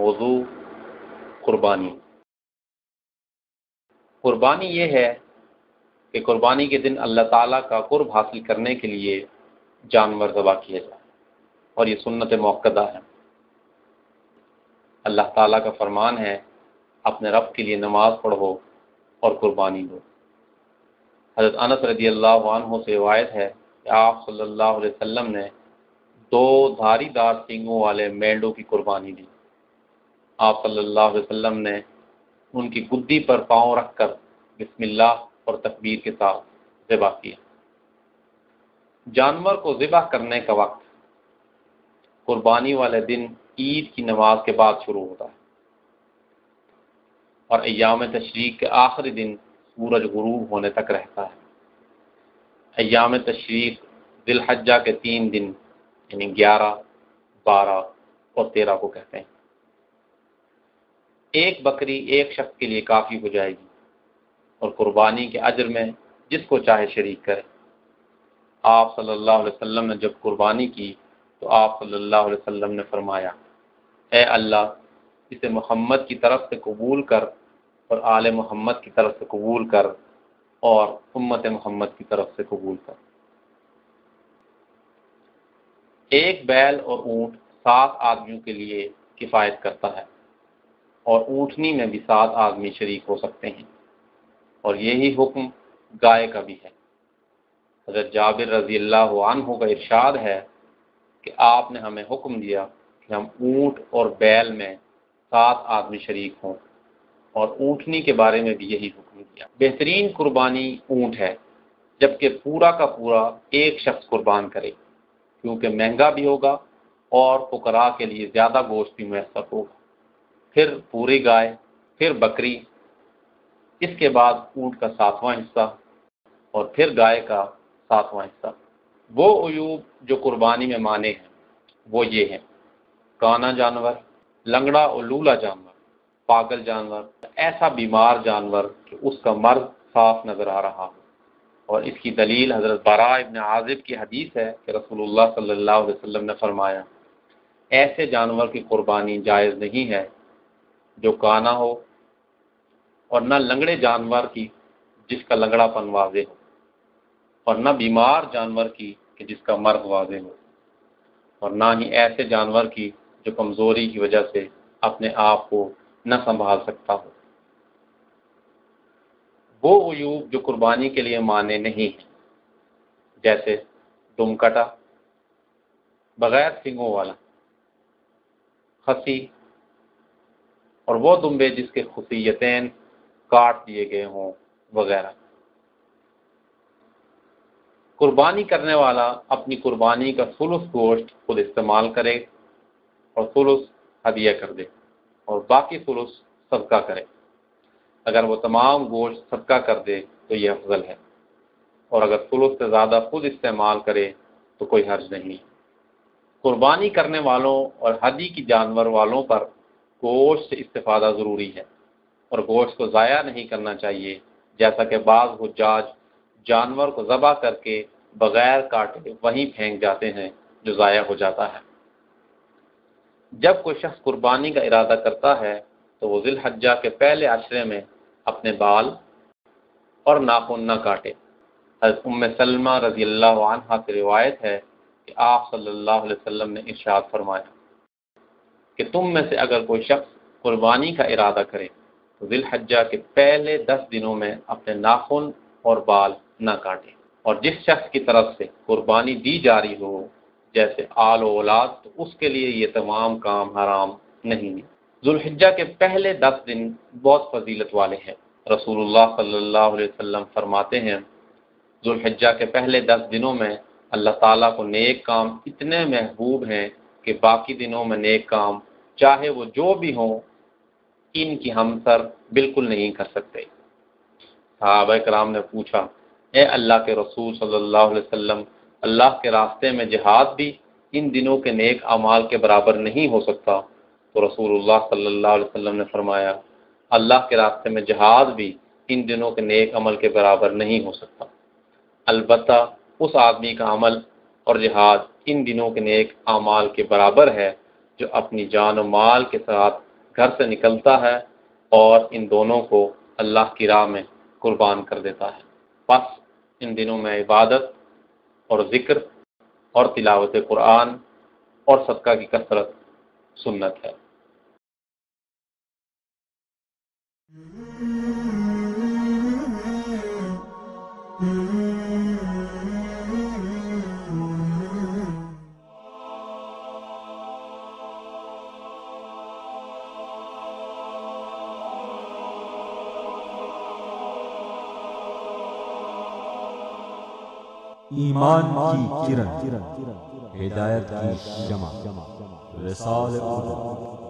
موضوع قربانی۔ قربانی یہ ہے کہ قربانی کے دن اللہ تعالیٰ کا قرب حاصل کرنے کے لیے جانور ذبح کیا جائے، اور یہ سنت موقدہ ہے۔ اللہ تعالیٰ کا فرمان ہے اپنے رب کے لیے نماز پڑھو اور قربانی دو۔ حضرت انس رضی اللہ عنہ سے روایت ہے کہ آپ صلی اللہ علیہ وسلم نے 2 دھاری دار سینگوں والے مینڈوں کی قربانی دی۔ آپ صلی اللہ علیہ وسلم نے ان کی گدی پر پاؤں رکھ کر بسم اللہ اور تکبیر کے ساتھ ذبح کیا۔ جانور کو ذبح کرنے کا وقت قربانی والے دن عید کی نماز کے بعد شروع ہوتا ہے اور ایام تشریق کے آخری دن سورج غروب ہونے تک رہتا ہے۔ ایام تشریق ذی الحجہ کے 3 دن یعنی 11، 12 اور 13 کو کہتے ہیں۔ ایک بکری ایک شخص کے لیے کافی ہو جائے گی اور قربانی کے اجر میں جس کو چاہے شریک کرے۔ آپ صلی اللہ علیہ وسلم نے جب قربانی کی تو آپ صلی اللہ علیہ وسلم نے فرمایا، اے اللہ اسے محمد کی طرف سے قبول کر اور آل محمد کی طرف سے قبول کر اور امت محمد کی طرف سے قبول کر۔ ایک بیل اور اونٹ 7 آدمیوں کے لیے کفایت کرتا ہے، اور اونٹنی میں بھی 7 آدمی شریک ہو سکتے ہیں، اور یہی حکم گائے کا بھی ہے۔ حضرت جابر رضی اللہ عنہ کا ارشاد ہے کہ آپ نے ہمیں حکم دیا کہ ہم اونٹ اور بیل میں 7 آدمی شریک ہوں، اور اونٹنی کے بارے میں بھی یہی حکم دیا۔ بہترین قربانی اونٹ ہے، جبکہ پورا کا پورا ایک شخص قربان کرے، کیونکہ مہنگا بھی ہوگا اور فقراء کے لیے زیادہ گوشت بھی میسر ہوگا۔ پھر پوری گائے، پھر بکری، اس کے بعد اونٹ کا 7واں حصہ، اور پھر گائے کا 7واں حصہ۔ وہ عیوب جو قربانی میں مانے ہیں وہ یہ ہیں: کانا جانور، لنگڑا اور لولا جانور، پاگل جانور، ایسا بیمار جانور کہ اس کا مرض صاف نظر آ رہا ہو۔ اور اس کی دلیل حضرت براء ابن عازب کی حدیث ہے کہ رسول اللہ صلی اللہ علیہ وسلم نے فرمایا، ایسے جانور کی قربانی جائز نہیں ہے جو کانا ہو، اور نہ لنگڑے جانور کی جس کا لنگڑا پن واضح ہو، اور نہ بیمار جانور کی کہ جس کا مرض واضح ہو، اور نہ ہی ایسے جانور کی جو کمزوری کی وجہ سے اپنے آپ کو نہ سنبھال سکتا ہو۔ وہ عیوب جو قربانی کے لیے مانے نہیں ہیں، جیسے دم کٹا، بغیر سنگوں والا، خسی، اور وہ دمبے جس کے خصیتین کاٹ دیے گئے ہوں وغیرہ۔ قربانی کرنے والا اپنی قربانی کا ثلث گوشت خود استعمال کرے اور ثلث ہدیہ کر دے، اور باقی ثلث صدقہ کرے۔ اگر وہ تمام گوشت صدقہ کر دے تو یہ افضل ہے، اور اگر ثلث سے زیادہ خود استعمال کرے تو کوئی حرج نہیں۔ قربانی کرنے والوں اور ہدی کی جانور والوں پر گوشت سے استفادہ ضروری ہے، اور گوشت کو ضائع نہیں کرنا چاہیے، جیسا کہ بعض حجاج جانور کو ذبح کر کے بغیر کاٹے وہیں پھینک جاتے ہیں، جو ضائع ہو جاتا ہے۔ جب کوئی شخص قربانی کا ارادہ کرتا ہے تو وہ ذی الحجہ کے پہلے عشرے میں اپنے بال اور ناخن نہ کاٹے۔ حضرت ام سلمہ رضی اللہ عنہا سے روایت ہے کہ آپ صلی اللہ علیہ وسلم نے ارشاد فرمایا کہ تم میں سے اگر کوئی شخص قربانی کا ارادہ کرے تو ذی الحجہ کے پہلے 10 دنوں میں اپنے ناخن اور بال نہ کاٹے، اور جس شخص کی طرف سے قربانی دی جا رہی ہو جیسے آل و اولاد، تو اس کے لیے یہ تمام کام حرام نہیں ہیں۔ ذو الحجہ کے پہلے 10 دن بہت فضیلت والے ہیں۔ رسول اللہ صلی اللہ علیہ وسلم فرماتے ہیں، ذو الحجہ کے پہلے 10 دنوں میں اللہ تعالیٰ کو نیک کام اتنے محبوب ہیں کہ باقی دنوں میں نیک کام چاہے وہ جو بھی ہوں ان کی ہمسر بالکل نہیں کر سکتے۔ صحابہ کرام نے پوچھا، اے اللہ کے رسول صلی اللہ علیہ وسلم، اللہ کے راستے میں جہاد بھی ان دنوں کے نیک اعمال کے برابر نہیں ہو سکتا؟ تو رسول اللہ صلی اللہ علیہ وسلم نے فرمایا، اللہ کے راستے میں جہاد بھی ان دنوں کے نیک عمل کے برابر نہیں ہو سکتا، البتہ اس آدمی کا عمل اور جہاد ان دنوں کے نیک اعمال کے برابر ہے جو اپنی جان و مال کے ساتھ گھر سے نکلتا ہے اور ان دونوں کو اللہ کی راہ میں قربان کر دیتا ہے۔ بس ان دنوں میں عبادت اور ذکر اور تلاوت قرآن اور صدقہ کی کثرت سنت ہے۔ ایمان کی کرن، ہدایت کی شمع، رسال اردو۔